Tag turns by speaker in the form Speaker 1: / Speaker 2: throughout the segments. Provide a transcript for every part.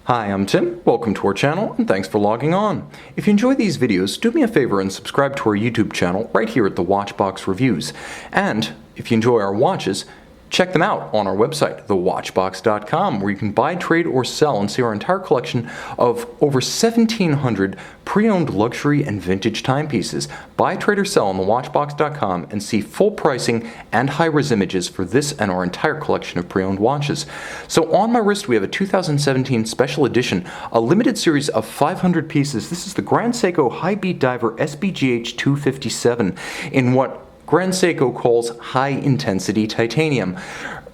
Speaker 1: Hi, I'm Tim. Welcome to our channel, and thanks for logging on. If you enjoy these videos, do me a favor and subscribe to our YouTube channel right here at the Watchbox Reviews. And if you enjoy our watches, check them out on our website, thewatchbox.com, where you can buy, trade, or sell and see our entire collection of over 1,700 pre-owned luxury and vintage timepieces. Buy, trade, or sell on thewatchbox.com and see full pricing and high-res images for this and our entire collection of pre-owned watches. So on my wrist we have a 2017 special edition, a limited series of 500 pieces. This is the Grand Seiko Hi-Beat Diver SBGH257 in what Grand Seiko calls high-intensity titanium.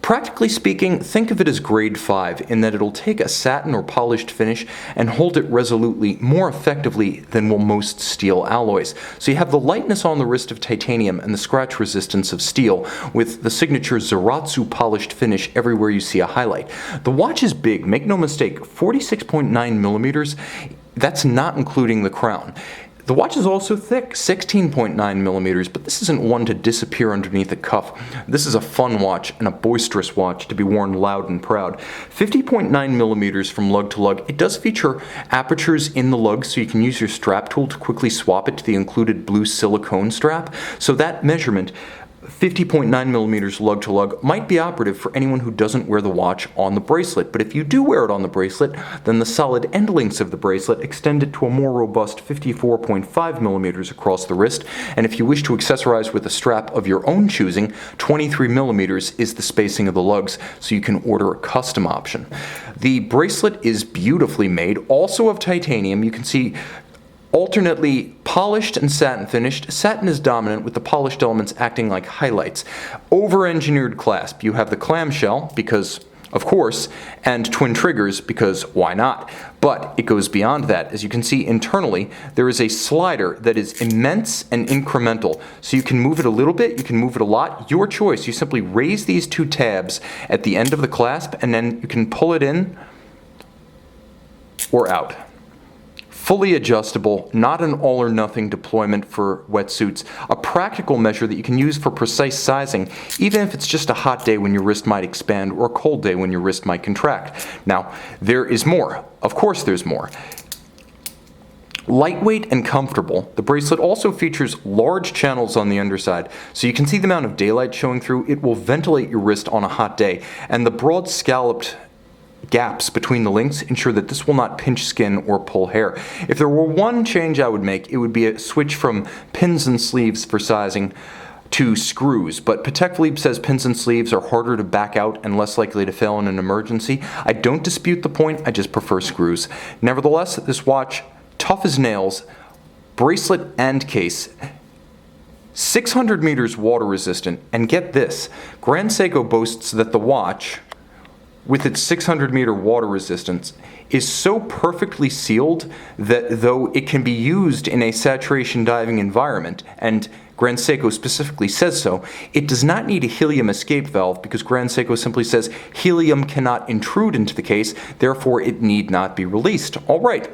Speaker 1: Practically speaking, think of it as grade 5 in that it'll take a satin or polished finish and hold it resolutely more effectively than will most steel alloys. So you have the lightness on the wrist of titanium and the scratch resistance of steel with the signature Zaratsu polished finish everywhere you see a highlight. The watch is big, make no mistake, 46.9 millimeters. That's not including the crown. The watch is also thick, 16.9 millimeters, but this isn't one to disappear underneath a cuff. This is a fun watch and a boisterous watch to be worn loud and proud. 50.9 millimeters from lug to lug. It does feature apertures in the lug, so you can use your strap tool to quickly swap it to the included blue silicone strap. So that measurement, 50.9 millimeters lug to lug, might be operative for anyone who doesn't wear the watch on the bracelet. But if you do wear it on the bracelet, then the solid end links of the bracelet extend it to a more robust 54.5 millimeters across the wrist. And if you wish to accessorize with a strap of your own choosing, 23 millimeters is the spacing of the lugs, so you can order a custom option. The bracelet is beautifully made, also of titanium. You can see alternately polished and satin finished. Satin is dominant with the polished elements acting like highlights. Over-engineered clasp. You have the clamshell because, of course, and twin triggers because why not? But it goes beyond that. As you can see internally, there is a slider that is immense and incremental. So you can move it a little bit, you can move it a lot, your choice. You simply raise these two tabs at the end of the clasp and then you can pull it in or out. Fully adjustable, not an all-or-nothing deployment for wetsuits, a practical measure that you can use for precise sizing, even if it's just a hot day when your wrist might expand or a cold day when your wrist might contract. Now, there is more. Of course there's more. Lightweight and comfortable, the bracelet also features large channels on the underside, so you can see the amount of daylight showing through. It will ventilate your wrist on a hot day, and the broad scalloped gaps between the links ensure that this will not pinch skin or pull hair. If there were one change I would make, it would be a switch from pins and sleeves for sizing to screws, but Patek Philippe says pins and sleeves are harder to back out and less likely to fail in an emergency. I don't dispute the point, I just prefer screws. Nevertheless, this watch, tough as nails, bracelet and case, 600 meters water resistant, and get this, Grand Seiko boasts that the watch, with its 600-meter water resistance, is so perfectly sealed that though it can be used in a saturation diving environment, and Grand Seiko specifically says so, it does not need a helium escape valve because Grand Seiko simply says helium cannot intrude into the case, therefore it need not be released. All right.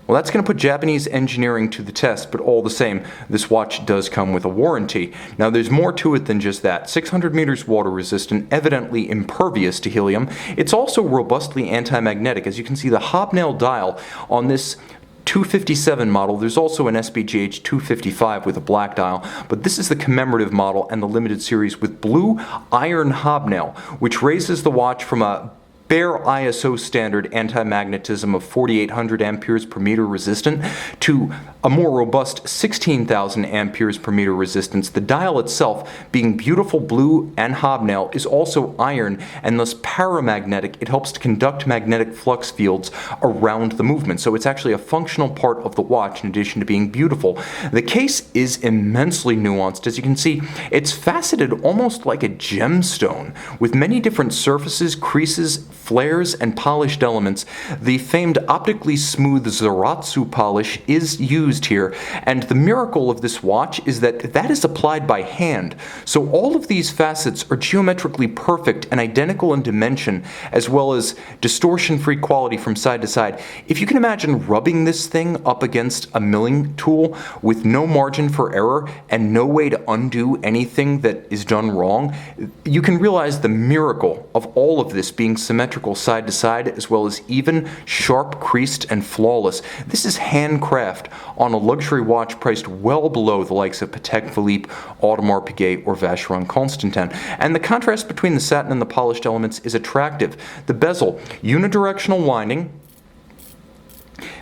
Speaker 1: Well, that's going to put Japanese engineering to the test, but all the same, this watch does come with a warranty. Now, there's more to it than just that. 600 meters water resistant, evidently impervious to helium. It's also robustly anti-magnetic. As you can see, the hobnail dial on this 257 model, there's also an SBGH255 with a black dial, but this is the commemorative model and the limited series with blue iron hobnail, which raises the watch from a bare ISO standard anti-magnetism of 4,800 amperes per meter resistant to a more robust 16,000 amperes per meter resistance. The dial itself, being beautiful blue and hobnail, is also iron and thus paramagnetic. It helps to conduct magnetic flux fields around the movement, so it's actually a functional part of the watch in addition to being beautiful. The case is immensely nuanced. As you can see, it's faceted almost like a gemstone with many different surfaces, creases, flares, and polished elements. The famed optically smooth Zaratsu polish is used used here, and the miracle of this watch is that that is applied by hand. So all of these facets are geometrically perfect and identical in dimension, as well as distortion-free quality from side to side. If you can imagine rubbing this thing up against a milling tool with no margin for error and no way to undo anything that is done wrong, you can realize the miracle of all of this being symmetrical side to side, as well as even, sharp, creased, and flawless. This is handcraft on a luxury watch priced well below the likes of Patek Philippe, Audemars Piguet, or Vacheron Constantin. And the contrast between the satin and the polished elements is attractive. The bezel, unidirectional winding,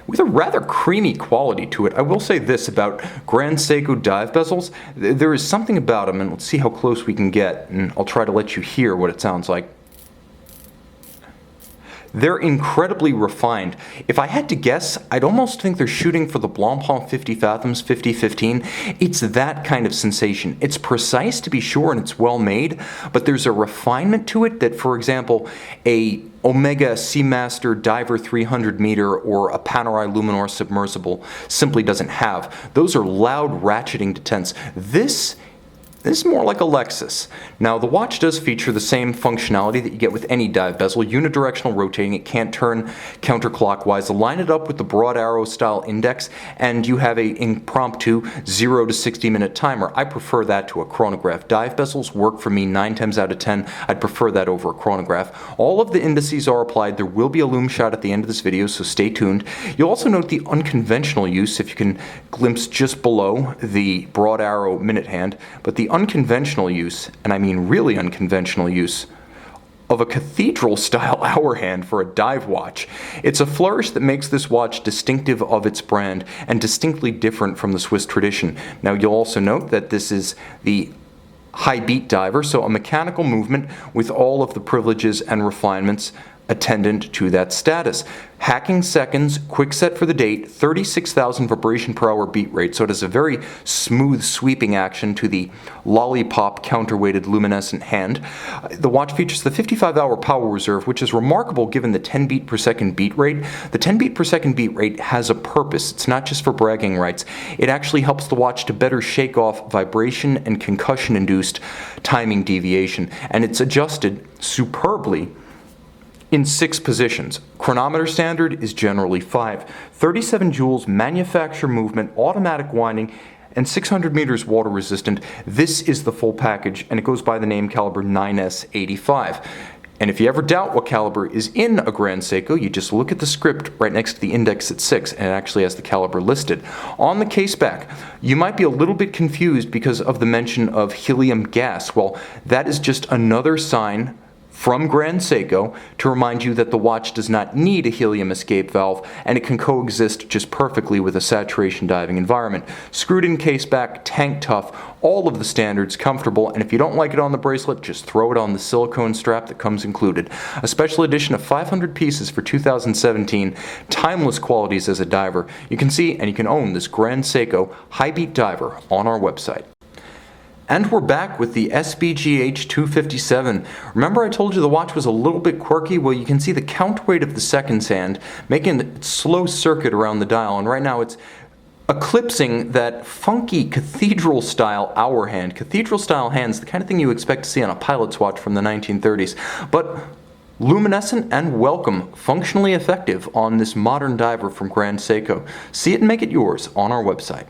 Speaker 1: with a rather creamy quality to it. I will say this about Grand Seiko dive bezels. There is something about them, and let's see how close we can get, and I'll try to let you hear what it sounds like. They're incredibly refined. If I had to guess, I'd almost think they're shooting for the Blancpain 50 Fathoms 5015. It's that kind of sensation. It's precise to be sure, and it's well made, but there's a refinement to it that, for example, a Omega Seamaster Diver 300 meter or a Panerai Luminor submersible simply doesn't have. Those are loud ratcheting detents. This is more like a Lexus. Now, the watch does feature the same functionality that you get with any dive bezel, unidirectional rotating. It can't turn counterclockwise. Line it up with the broad arrow style index, and you have a impromptu 0 to 60 minute timer. I prefer that to a chronograph. Dive bezels work for me 9 times out of 10. I'd prefer that over a chronograph. All of the indices are applied. There will be a loom shot at the end of this video, so stay tuned. You'll also note the unconventional use, if you can glimpse just below the broad arrow minute hand, but the unconventional use, and I mean really unconventional use, of a cathedral-style hour hand for a dive watch. It's a flourish that makes this watch distinctive of its brand and distinctly different from the Swiss tradition. Now, you'll also note that this is the Hi-Beat diver, so a mechanical movement with all of the privileges and refinements attendant to that status. Hacking seconds, quick set for the date, 36,000 vibration per hour beat rate, so it has a very smooth sweeping action to the lollipop counterweighted luminescent hand. The watch features the 55-hour power reserve, which is remarkable given the 10 beat per second beat rate. The 10 beat per second beat rate has a purpose. It's not just for bragging rights. It actually helps the watch to better shake off vibration and concussion-induced timing deviation, and it's adjusted superbly in 6 positions. Chronometer standard is generally 5. 37 joules, manufacture movement, automatic winding, and 600 meters water resistant. This is the full package, and it goes by the name caliber 9S85. And if you ever doubt what caliber is in a Grand Seiko, you just look at the script right next to the index at 6, and it actually has the caliber listed. On the case back, you might be a little bit confused because of the mention of helium gas. Well, that is just another sign from Grand Seiko to remind you that the watch does not need a helium escape valve, and it can coexist just perfectly with a saturation diving environment. Screwed in case back, tank tough, all of the standards, comfortable, and if you don't like it on the bracelet, just throw it on the silicone strap that comes included. A special edition of 500 pieces for 2017, timeless qualities as a diver. You can see and you can own this Grand Seiko Hi-Beat diver on our website. And we're back with the SBGH257. Remember I told you the watch was a little bit quirky? Well, you can see the counterweight of the seconds hand making a slow circuit around the dial, and right now it's eclipsing that funky cathedral-style hour hand. Cathedral-style hands, the kind of thing you expect to see on a pilot's watch from the 1930s. But luminescent and welcome, functionally effective on this modern diver from Grand Seiko. See it and make it yours on our website.